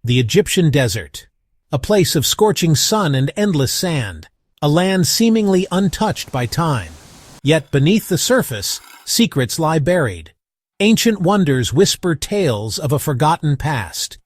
The Egyptian desert. A place of scorching sun and endless sand. A land seemingly untouched by time. Yet beneath the surface, secrets lie buried. Ancient wonders whisper tales of a forgotten past.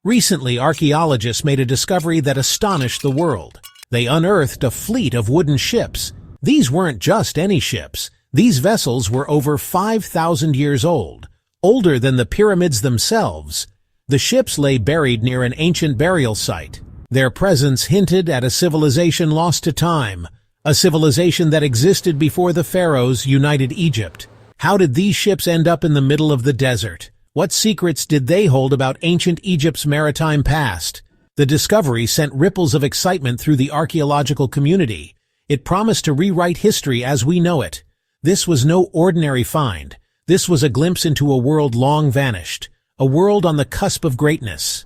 Recently, archaeologists made a discovery that astonished the world. They unearthed a fleet of wooden ships. These weren't just any ships. These vessels were over 5,000 years old, older than the pyramids themselves. The ships lay buried near an ancient burial site. Their presence hinted at a civilization lost to time, a civilization that existed before the pharaohs united Egypt. How did these ships end up in the middle of the desert? What secrets did they hold about ancient Egypt's maritime past? The discovery sent ripples of excitement through the archaeological community. It promised to rewrite history as we know it. This was no ordinary find. This was a glimpse into a world long vanished, a world on the cusp of greatness.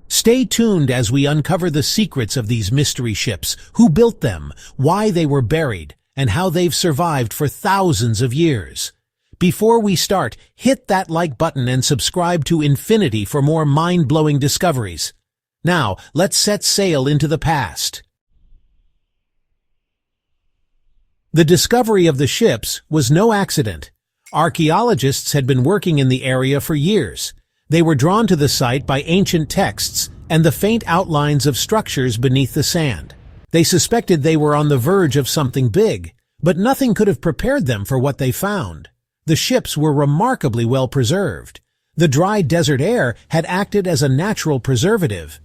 Stay tuned as we uncover the secrets of these mystery ships, who built them, why they were buried, and how they've survived for thousands of years. Before we start, hit that like button and subscribe to Infinity for more mind-blowing discoveries. Now, let's set sail into the past. The discovery of the ships was no accident. Archaeologists had been working in the area for years. They were drawn to the site by ancient texts and the faint outlines of structures beneath the sand. They suspected they were on the verge of something big, but nothing could have prepared them for what they found. The ships were remarkably well preserved. The dry desert air had acted as a natural preservative.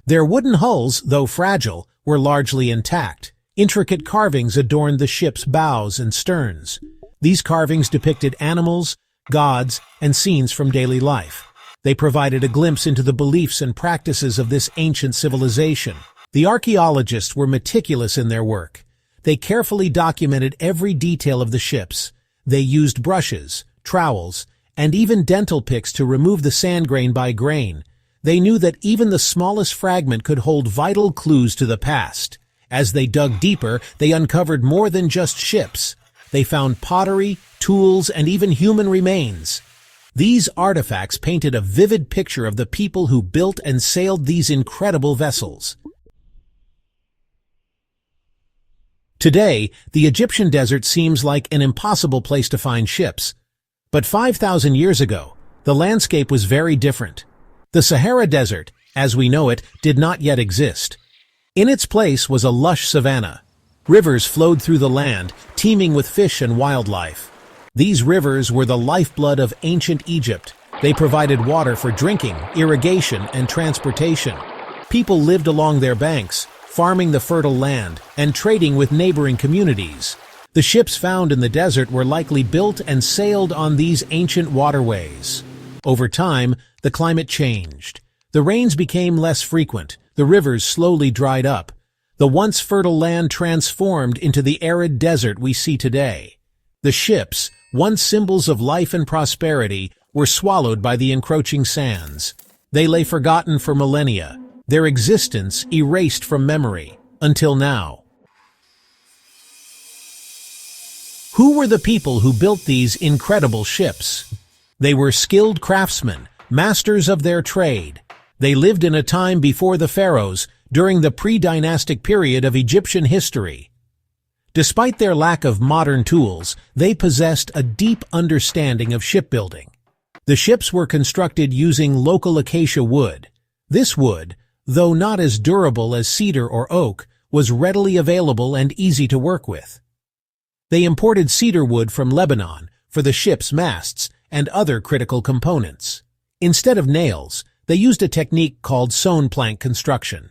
Their wooden hulls, though fragile, were largely intact. Intricate carvings adorned the ship's bows and sterns. These carvings depicted animals, gods, and scenes from daily life. They provided a glimpse into the beliefs and practices of this ancient civilization. The archaeologists were meticulous in their work. They carefully documented every detail of the ships. They used brushes, trowels, and even dental picks to remove the sand grain by grain. They knew that even the smallest fragment could hold vital clues to the past. As they dug deeper, they uncovered more than just ships. They found pottery, tools, and even human remains. These artifacts painted a vivid picture of the people who built and sailed these incredible vessels. Today, the Egyptian desert seems like an impossible place to find ships. But 5,000 years ago, the landscape was very different. The Sahara Desert, as we know it, did not yet exist. In its place was a lush savanna. Rivers flowed through the land, teeming with fish and wildlife. These rivers were the lifeblood of ancient Egypt. They provided water for drinking, irrigation, and transportation. People lived along their banks, farming the fertile land, and trading with neighboring communities. The ships found in the desert were likely built and sailed on these ancient waterways. Over time, the climate changed. The rains became less frequent. The rivers slowly dried up. The once fertile land transformed into the arid desert we see today. The ships, once symbols of life and prosperity, were swallowed by the encroaching sands. They lay forgotten for millennia, their existence erased from memory, until now. Who were the people who built these incredible ships? They were skilled craftsmen, masters of their trade. They lived in a time before the pharaohs, during the pre-dynastic period of Egyptian history. Despite their lack of modern tools, they possessed a deep understanding of shipbuilding. The ships were constructed using local acacia wood. This wood, though not as durable as cedar or oak, was readily available and easy to work with. They imported cedar wood from Lebanon for the ship's masts and other critical components. Instead of nails, they used a technique called sewn plank construction.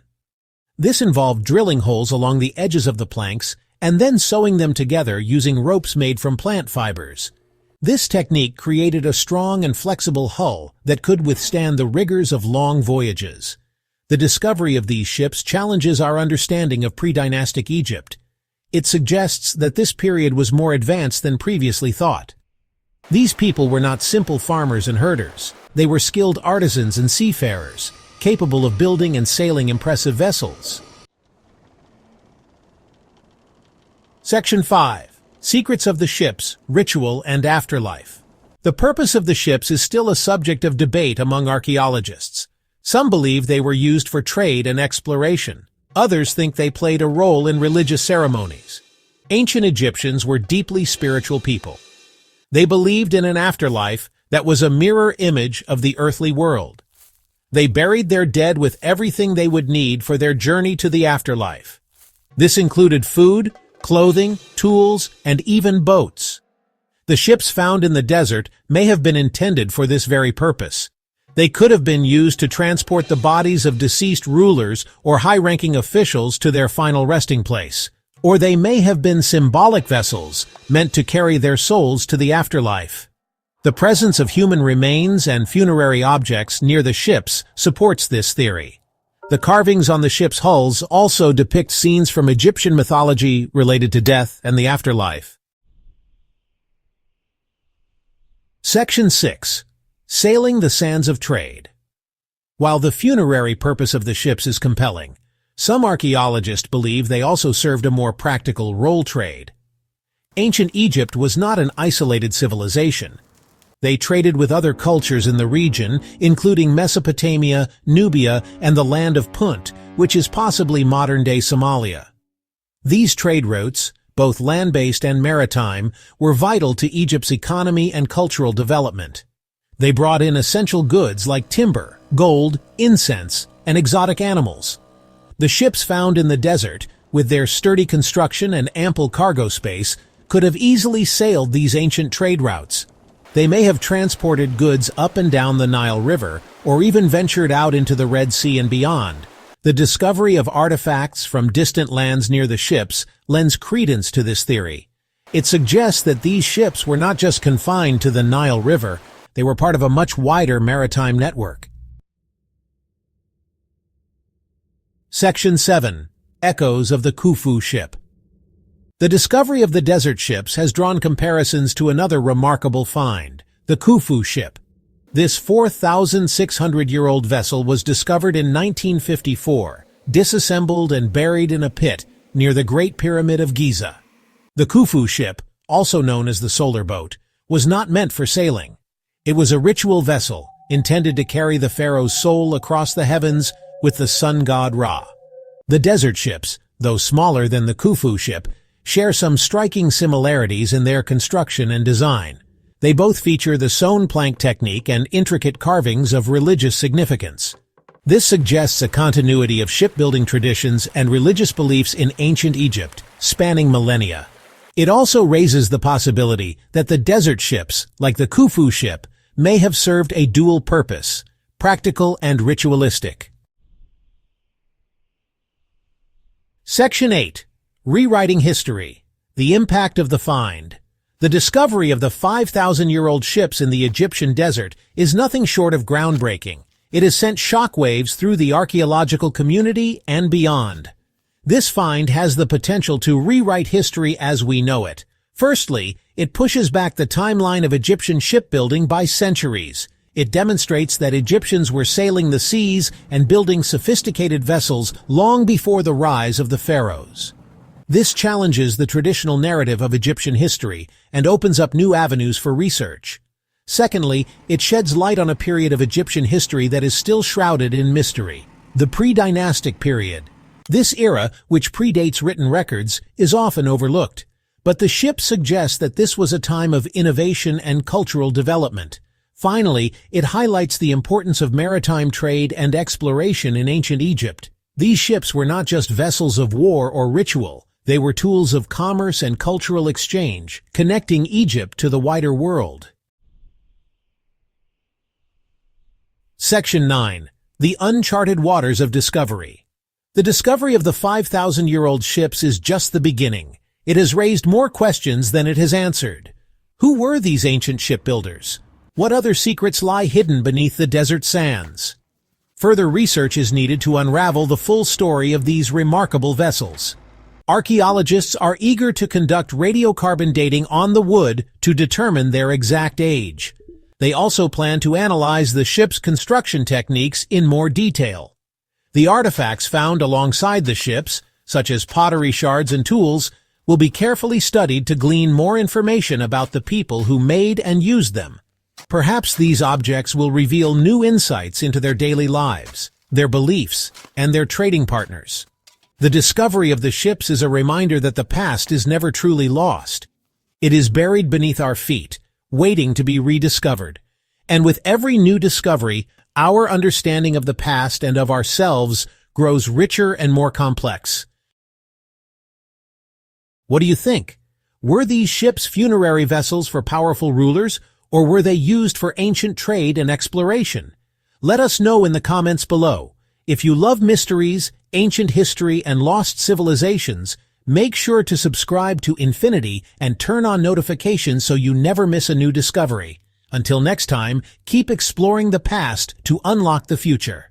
This involved drilling holes along the edges of the planks and then sewing them together using ropes made from plant fibers. This technique created a strong and flexible hull that could withstand the rigors of long voyages. The discovery of these ships challenges our understanding of pre-dynastic Egypt. It suggests that this period was more advanced than previously thought. These people were not simple farmers and herders. They were skilled artisans and seafarers, capable of building and sailing impressive vessels. Section 5. Secrets of the Ships, Ritual and Afterlife. The purpose of the ships is still a subject of debate among archaeologists. Some believe they were used for trade and exploration. Others think they played a role in religious ceremonies. Ancient Egyptians were deeply spiritual people. They believed in an afterlife that was a mirror image of the earthly world. They buried their dead with everything they would need for their journey to the afterlife. This included food, clothing, tools, and even boats. The ships found in the desert may have been intended for this very purpose. They could have been used to transport the bodies of deceased rulers or high-ranking officials to their final resting place. Or they may have been symbolic vessels meant to carry their souls to the afterlife. The presence of human remains and funerary objects near the ships supports this theory. The carvings on the ships' hulls also depict scenes from Egyptian mythology related to death and the afterlife. Section 6. Sailing the Sands of Trade. While the funerary purpose of the ships is compelling, some archaeologists believe they also served a more practical role trade. Ancient Egypt was not an isolated civilization. They traded with other cultures in the region, including Mesopotamia, Nubia, and the land of Punt, which is possibly modern-day Somalia. These trade routes, both land-based and maritime, were vital to Egypt's economy and cultural development. They brought in essential goods like timber, gold, incense, and exotic animals. The ships found in the desert, with their sturdy construction and ample cargo space, could have easily sailed these ancient trade routes. They may have transported goods up and down the Nile River, or even ventured out into the Red Sea and beyond. The discovery of artifacts from distant lands near the ships lends credence to this theory. It suggests that these ships were not just confined to the Nile River, they were part of a much wider maritime network. Section 7. Echoes of the Khufu ship. The discovery of the desert ships has drawn comparisons to another remarkable find, the Khufu ship. This 4,600-year-old vessel was discovered in 1954, disassembled and buried in a pit near the Great Pyramid of Giza. The Khufu ship, also known as the solar boat, was not meant for sailing. It was a ritual vessel intended to carry the pharaoh's soul across the heavens with the sun god Ra. The desert ships, though smaller than the Khufu ship, share some striking similarities in their construction and design. They both feature the sewn plank technique and intricate carvings of religious significance. This suggests a continuity of shipbuilding traditions and religious beliefs in ancient Egypt, spanning millennia. It also raises the possibility that the desert ships, like the Khufu ship, may have served a dual purpose, practical and ritualistic. Section 8. Rewriting History. The Impact of the Find. The discovery of the 5,000-year-old ships in the Egyptian desert is nothing short of groundbreaking. It has sent shockwaves through the archaeological community and beyond. This find has the potential to rewrite history as we know it. Firstly, it pushes back the timeline of Egyptian shipbuilding by centuries. It demonstrates that Egyptians were sailing the seas and building sophisticated vessels long before the rise of the pharaohs. This challenges the traditional narrative of Egyptian history and opens up new avenues for research. Secondly, it sheds light on a period of Egyptian history that is still shrouded in mystery, the pre-dynastic period. This era, which predates written records, is often overlooked, but the ship suggests that this was a time of innovation and cultural development. Finally, it highlights the importance of maritime trade and exploration in ancient Egypt. These ships were not just vessels of war or ritual, they were tools of commerce and cultural exchange, connecting Egypt to the wider world. Section 9. The Uncharted Waters of Discovery. The discovery of the 5,000-year-old ships is just the beginning. It has raised more questions than it has answered. Who were these ancient shipbuilders? What other secrets lie hidden beneath the desert sands? Further research is needed to unravel the full story of these remarkable vessels. Archaeologists are eager to conduct radiocarbon dating on the wood to determine their exact age. They also plan to analyze the ship's construction techniques in more detail. The artifacts found alongside the ships, such as pottery shards and tools, will be carefully studied to glean more information about the people who made and used them. Perhaps these objects will reveal new insights into their daily lives, their beliefs, and their trading partners. The discovery of the ships is a reminder that the past is never truly lost. It is buried beneath our feet, waiting to be rediscovered. And with every new discovery, our understanding of the past and of ourselves grows richer and more complex. What do you think? Were these ships funerary vessels for powerful rulers, or were they used for ancient trade and exploration? Let us know in the comments below. If you love mysteries, ancient history, and lost civilizations, make sure to subscribe to Infinity and turn on notifications so you never miss a new discovery. Until next time, keep exploring the past to unlock the future.